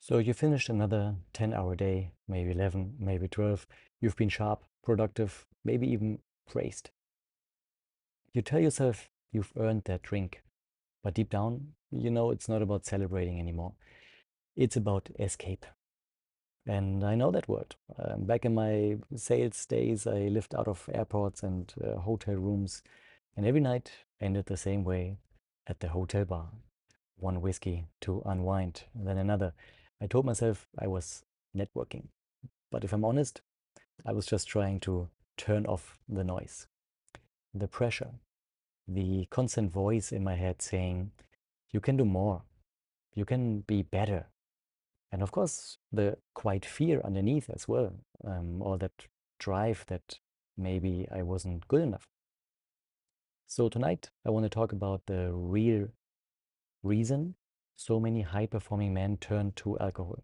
So you finished another 10-hour day, maybe 11, maybe 12. You've been sharp, productive, maybe even praised. You tell yourself you've earned that drink, but deep down, you know it's not about celebrating anymore. It's about escape. And I know that word. Back in my sales days, I lived out of airports and hotel rooms, and every night ended the same way at the hotel bar. One whiskey to unwind, then another. I told myself I was networking. But if I'm honest, I was just trying to turn off the noise, the pressure, the constant voice in my head saying, you can do more, you can be better. And of course, the quiet fear underneath as well, or that drive that maybe I wasn't good enough. So tonight, I want to talk about the real reason so many high performing men turn to alcohol.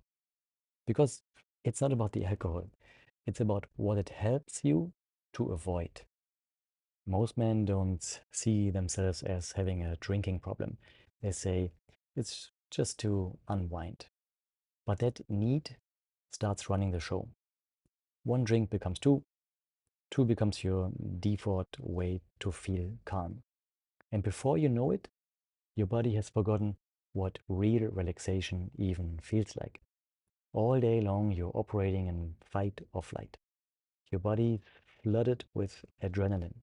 Because it's not about the alcohol, it's about what it helps you to avoid. Most men don't see themselves as having a drinking problem. They say it's just to unwind. But that need starts running the show. One drink becomes two, two becomes your default way to feel calm. And before you know it, your body has forgotten what real relaxation even feels like. All day long, you're operating in fight or flight. Your body flooded with adrenaline,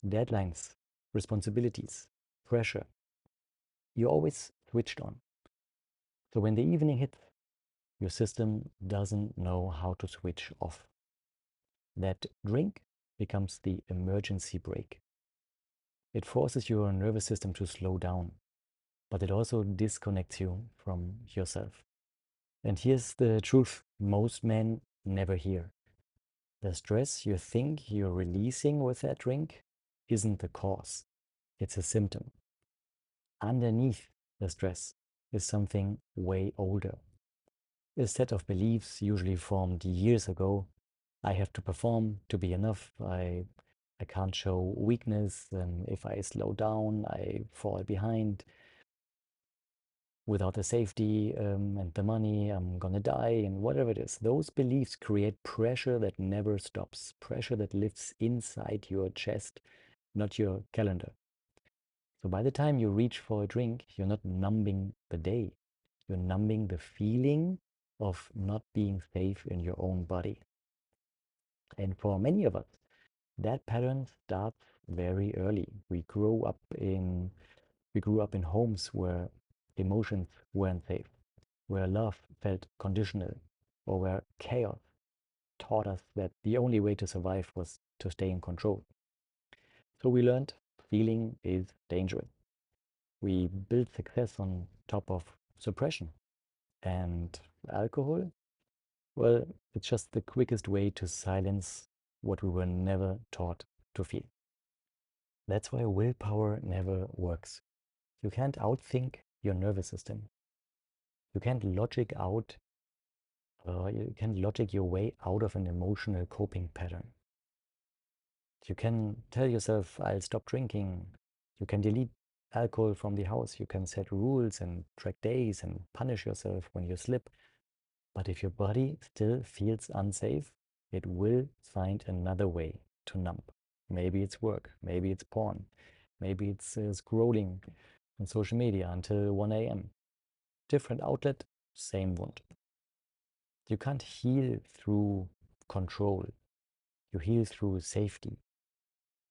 deadlines, responsibilities, pressure. You're always switched on. So when the evening hits, your system doesn't know how to switch off. That drink becomes the emergency brake. It forces your nervous system to slow down, but it also disconnects you from yourself. And here's the truth most men never hear. The stress you think you're releasing with that drink isn't the cause, it's a symptom. Underneath the stress is something way older. A set of beliefs usually formed years ago. I have to perform to be enough. I can't show weakness. And if I slow down, I fall behind. Without the safety and the money, I'm gonna die, and whatever it is. Those beliefs create pressure that never stops, pressure that lives inside your chest, not your calendar. So by the time you reach for a drink, you're not numbing the day, you're numbing the feeling of not being safe in your own body. And for many of us, that pattern starts very early. We grew up in homes where emotions weren't safe, where love felt conditional, or where chaos taught us that the only way to survive was to stay in control. So we learned feeling is dangerous. We built success on top of suppression. And alcohol, well, it's just the quickest way to silence what we were never taught to feel. That's why willpower never works. You can't outthink your nervous system. You can't logic out, you can't logic your way out of an emotional coping pattern. You can tell yourself, I'll stop drinking. You can delete alcohol from the house. You can set rules and track days and punish yourself when you slip. But if your body still feels unsafe, it will find another way to numb. Maybe it's work, maybe it's porn, maybe it's scrolling on social media until 1 a.m. Different outlet, same wound. You can't heal through control, you heal through safety.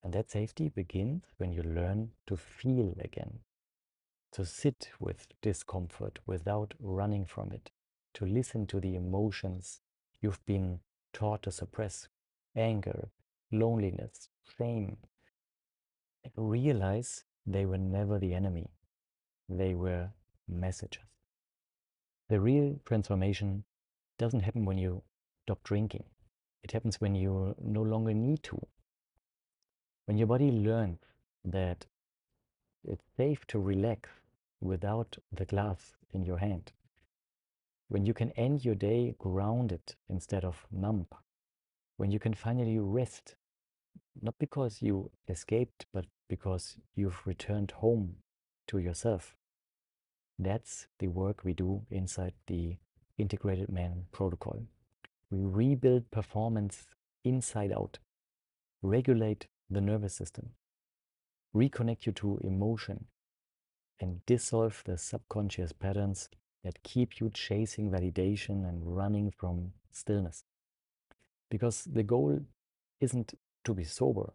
And that safety begins when you learn to feel again, to sit with discomfort without running from it, to listen to the emotions you've been taught to suppress: anger, loneliness, shame, and realize they were never the enemy, they were messages. The real transformation doesn't happen when you stop drinking, it happens when you no longer need to. When your body learns that it's safe to relax without the glass in your hand. When you can end your day grounded instead of numb. When you can finally rest, not because you escaped, but because you've returned home to yourself. That's the work we do inside the integrated man protocol. We rebuild performance inside out, regulate the nervous system, reconnect you to emotion, and dissolve the subconscious patterns that keep you chasing validation and running from stillness. Because the goal isn't to be sober,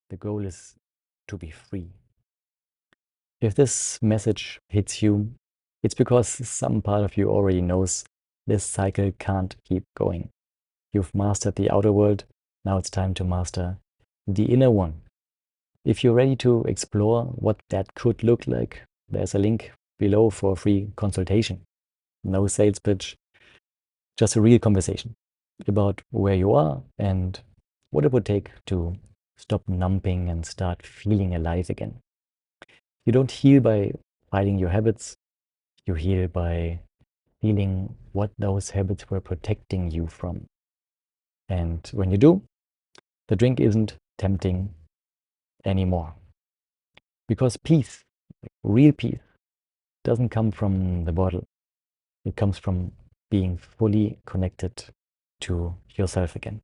the goal is to be free. If this message hits you, it's because some part of you already knows this cycle can't keep going. You've mastered the outer world, now it's time to master the inner one. If you're ready to explore what that could look like, there's a link below for a free consultation. No sales pitch, just a real conversation about where you are and what it would take to stop numbing and start feeling alive again. You don't heal by fighting your habits, you heal by feeling what those habits were protecting you from. And when you do, the drink isn't tempting anymore. Because peace, real peace, doesn't come from the bottle. It comes from being fully connected to yourself again.